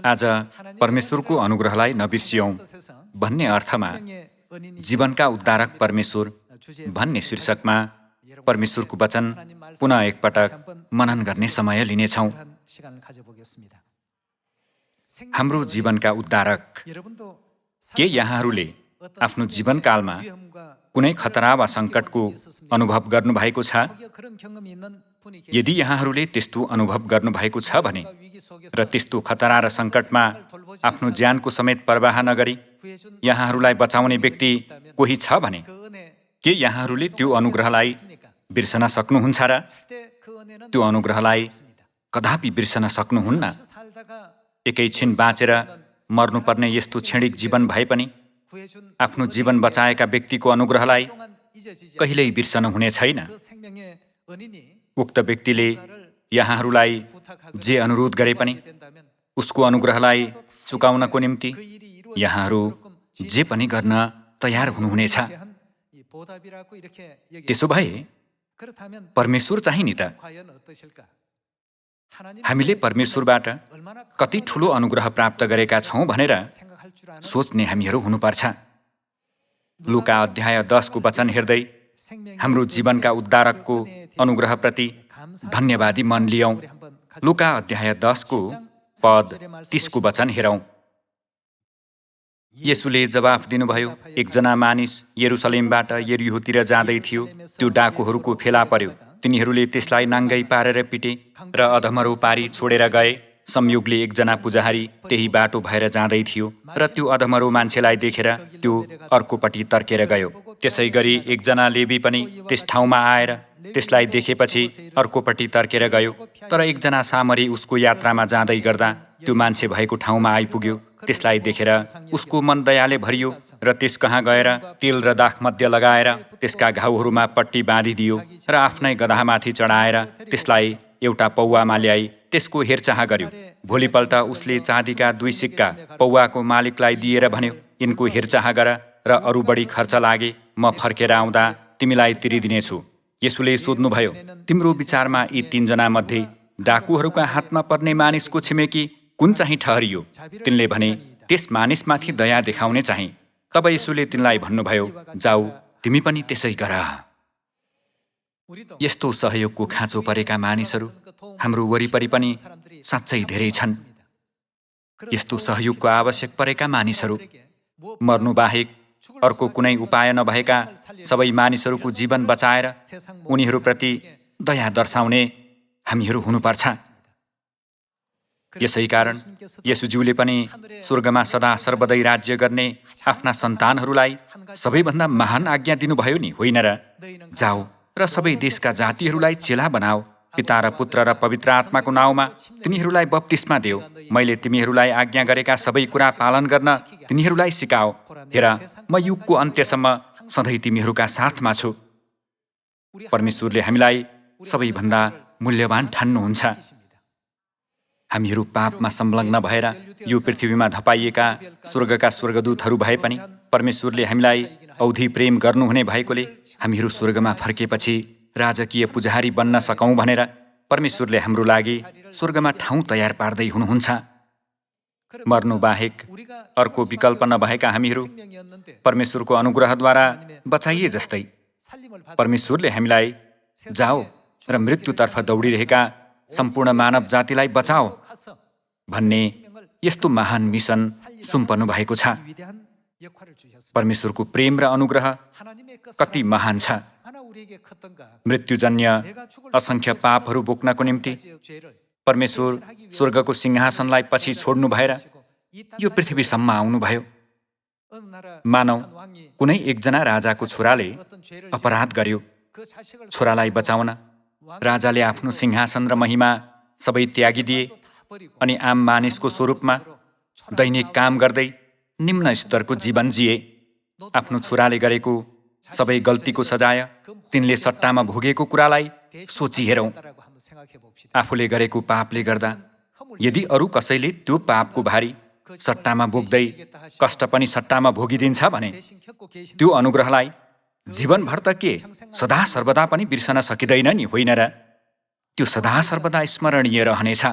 आज परमेश्वरको अनुग्रहलाई नबिर्सियौँ भन्ने अर्थमा जीवनका उद्धारक परमेश्वर भन्ने शीर्षकमा परमेश्वरको वचन पुनः एकपटक मनन गर्ने समय लिनेछौँ। हाम्रो जीवनका उद्धारक, के यहाँहरूले आफ्नो जीवनकालमा कुनै खतरा वा सङ्कटको अनुभव गर्नुभएको छ? यदि यहाँहरूले त्यस्तो अनुभव गर्नुभएको छ भने र त्यस्तो खतरा र सङ्कटमा आफ्नो ज्यानको समेत परवाह नगरी यहाँहरूलाई बचाउने व्यक्ति कोही छ भने के यहाँहरूले त्यो अनुग्रहलाई बिर्सन सक्नुहुन्छ र? त्यो अनुग्रहलाई कदापि बिर्सन सक्नुहुन्न। एकैछिन बाँचेर मर्नुपर्ने यस्तो क्षणिक जीवन भए पनि आफ्नो जीवन बचाएका व्यक्तिको अनुग्रहलाई कहिल्यै बिर्सन हुने छैन। उक्त व्यक्तिले यहाँहरूलाई जे अनुरोध गरे पनि उसको अनुग्रहलाई चुकाउनको निम्ति यहाँहरू जे पनि गर्न तयार हुनुहुनेछ। त्यसो भए परमेश्वर चाहिँ नि त हामीले परमेश्वरबाट कति ठुलो अनुग्रह प्राप्त गरेका छौँ भनेर सोच्ने हामीहरू हुनुपर्छ। लुका अध्याय 10 को वचन हेर्दै हाम्रो जीवनका उद्धारकको अनुग्रहप्रति धन्यवादी मन लियौँ। लुका अध्याय 10 को पद 30 को वचन हेरौँ। येशूले जवाफ दिनुभयो, एकजना मानिस यरुसलेमबाट यरीहोतिर जाँदै थियो। त्यो डाकुहरूको फेला पर्यो। तिनीहरूले त्यसलाई नाङ्गै पारेर पिटे र अधमरो पारी छोडेर गए। संयोगले एकजना पुजारी त्यही बाटो भएर जाँदै थियो र त्यो अधमरो मान्छेलाई देखेर त्यो अर्कोपट्टि तर्केर गयो। त्यसै गरी एकजना लेवी पनि त्यस ठाउँमा आएर त्यसलाई देखेपछि अर्कोपट्टि तर्केर गयो। तर एकजना सामरी उसको यात्रामा जाँदै गर्दा त्यो मान्छे भएको ठाउँमा आइपुग्यो। त्यसलाई देखेर उसको मन दयाले भरियो र त्यस कहाँ गएर तेल र दाख मध्य लगाएर त्यसका घाउहरूमा पट्टी बाँधिदियो र आफ्नै गधामाथि चढाएर त्यसलाई एउटा पौवामा ल्याई त्यसको हेरचाह गर्यो। भोलिपल्ट उसले चाँदीका 2 सिक्का पौवाको मालिकलाई दिएर भन्यो, यिनको हेरचाह गर र अरू बढी खर्च लागे म फर्केर आउँदा तिमीलाई तिरिदिनेछु। येशूले सोध्नुभयो, तिम्रो विचारमा यी 3 जना मध्ये डाकुहरूका हातमा पर्ने मानिसको छिमेकी कुन चाहिँ ठहरियो? तिनले भने, त्यस मानिसमाथि दया देखाउने चाहिँ। तब येशूले तिनलाई भन्नुभयो, जाऊ तिमी पनि त्यसै गर। यस्तो सहयोगको खाँचो परेका मानिसहरू हाम्रो वरिपरि पनि साँच्चै धेरै छन्। यस्तो सहयोगको आवश्यक परेका मानिसहरू, मर्नुबाहेक अर्को कुनै उपाय नभएका सबै मानिसहरूको जीवन बचाएर उनीहरूप्रति दया दर्शाउने हामीहरू हुनुपर्छ। यसै कारण येशूज्यूले पनि स्वर्गमा सदा सर्वदै राज्य गर्ने आफ्ना सन्तानहरूलाई सबैभन्दा महान आज्ञा दिनुभयो नि, होइन र? जाऊ र सबै देशका जातिहरूलाई चेला बनाऊ, पिता र पुत्र र पवित्र आत्माको नाउँमा तिनीहरूलाई बप्तिस्मा देऊ। मैले तिमीहरूलाई आज्ञा गरेका सबै कुरा पालन गर्न तिनीहरूलाई सिकाऊ। हेर, म युगको अन्त्यसम्म सधैँ तिमीहरूका साथमा छु। परमेश्वरले हामीलाई सबैभन्दा मूल्यवान ठान्नुहुन्छ। हामीहरू पापमा संलग्न भएर यो पृथ्वीमा धपाइएका स्वर्गका स्वर्गदूतहरू भए पनि परमेश्वरले हामीलाई औधी प्रेम गर्नुहुने भएकोले हामीहरू स्वर्गमा फर्केपछि राजकीय पुजारी बन्न सकौँ भनेर परमेश्वरले हाम्रो लागि स्वर्गमा ठाउँ तयार पार्दै हुनुहुन्छ। मर्नुबाहेक अर्को विकल्प नभएका हामीहरू परमेश्वरको अनुग्रहद्वारा बचाइए जस्तै परमेश्वरले हामीलाई जाओ र मृत्युतर्फ दौडिरहेका सम्पूर्ण मानव जातिलाई बचाओ भन्ने यस्तो महान मिसन सुम्पनु भएको छ। परमेश्वरको प्रेम र अनुग्रह कति महान छ। मृत्युजन्य असङ्ख्य पापहरू बोक्नको निम्ति परमेश्वर स्वर्गको सिंहासनलाई पछि छोड्नु भएर यो पृथ्वीसम्म आउनुभयो। मानौ कुनै एकजना राजाको छोराले अपराध गर्यो। छोरालाई बचाउन राजाले आफ्नो सिंहासन र महिमा सबै त्यागिदिए अनि आम मानिसको स्वरूपमा दैनिक काम गर्दै निम्न स्तरको जीवन जिए। आफ्नो छोराले गरेको सबै गल्तीको सजाय तिनले सट्टामा भोगेको कुरालाई सोची हेरौँ। आफूले गरेको पापले गर्दा यदि अरू कसैले त्यो पापको भारी सट्टामा भोग्दै कष्ट पनि सट्टामा भोगिदिन्छ भने त्यो अनुग्रहलाई जीवनभर त के सदा सर्वदा पनि बिर्सन सकिँदैन नि, होइन र? त्यो सदा सर्वदा स्मरणीय रहनेछ।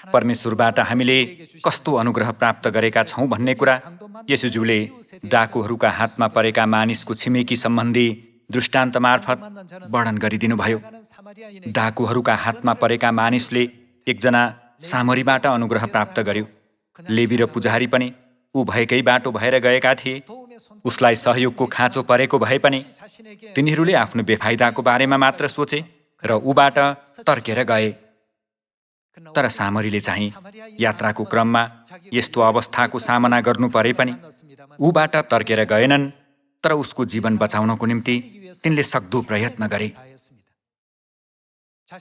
परमेश्वरबाट हामीले कस्तो अनुग्रह प्राप्त गरेका छौँ भन्ने कुरा येशूज्यूले डाकुहरूका हातमा परेका मानिसको छिमेकी सम्बन्धी दृष्टान्त मार्फत वर्णन गरिदिनुभयो। डाकुहरूका हातमा परेका मानिसले एकजना सामरीबाट अनुग्रह प्राप्त गर्यो। लेवी र पुजारी पनि ऊ भएकै बाटो भएर गएका थिए। उसलाई सहयोगको खाँचो परेको भए पनि तिनीहरूले आफ्नो बेफाइदाको बारेमा मात्र सोचे र ऊबाट तर्केर गए। तर सामरीले चाहिँ यात्राको क्रममा यस्तो अवस्थाको सामना गर्नु परे पनि ऊबाट तर्केर गएनन्, तर उसको जीवन बचाउनको निम्ति तिनले सक्दो प्रयत्न गरे।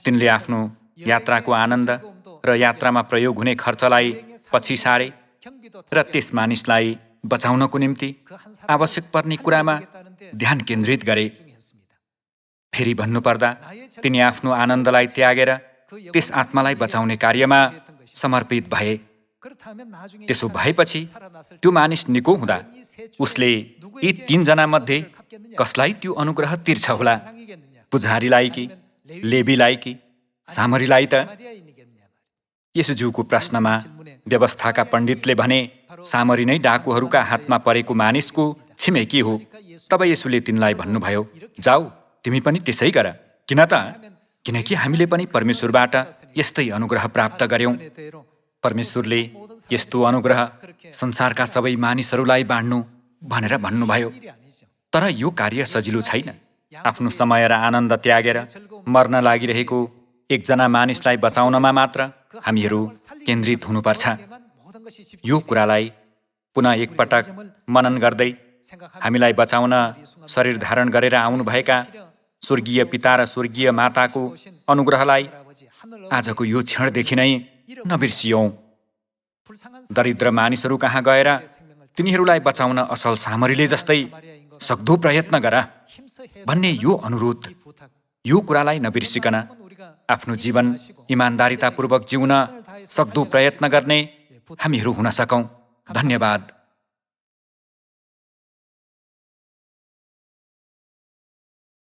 तिनले आफ्नो यात्राको आनन्द र यात्रामा प्रयोग हुने खर्चलाई पछि सारे र त्यस मानिसलाई बचाउनको निम्ति आवश्यक पर्ने कुरामा ध्यान केन्द्रित गरे। फेरि भन्नुपर्दा तिनी आफ्नो आनन्दलाई त्यागेर त्यस आत्मालाई बचाउने कार्यमा समर्पित भए। त्यसो भएपछि त्यो मानिस निको हुँदा उसले यी 3 जना मध्ये कसलाई त्यो अनुग्रह तिर्छ होला? पुजारीलाई कि लेवीलाई कि सामरीलाई त? येशूज्यूको प्रश्नमा व्यवस्थाका पण्डितले भने सामरी नै डाकुहरूका हातमा परेको मानिसको छिमेकी हो। तब येशूले तिनलाई भन्नुभयो, जाऊ तिमी पनि त्यसै गर। किन त? किनकि हामीले पनि परमेश्वरबाट यस्तै अनुग्रह प्राप्त गर्यौं। परमेश्वरले यस्तो अनुग्रह संसारका सबै मानिसहरूलाई बाँड्नु भनेर भन्नुभयो। तर यो कार्य सजिलो छैन। आफ्नो समय र आनन्द त्यागेर मर्न लागिरहेको एकजना मानिसलाई बचाउनमा मात्र हामीहरू केन्द्रित हुनुपर्छ। यो कुरालाई पुनः एकपटक मनन गर्दै हामीलाई बचाउन शरीर धारण गरेर आउनुभएका स्वर्गीय पिता र स्वर्गीय माताको अनुग्रहलाई आजको यो क्षणदेखि नै नबिर्सियौं। दरिद्र मानिसहरू कहाँ गएर तिनीहरूलाई बचाउन असल सामरीले जस्तै सक्दो प्रयत्न गर भन्ने यो अनुरोध, यो कुरालाई नबिर्सिकन आफ्नो जीवन इमान्दारितापूर्वक जिउन सक्दो प्रयत्न गर्ने हामीहरू हुन सकौं। धन्यवाद।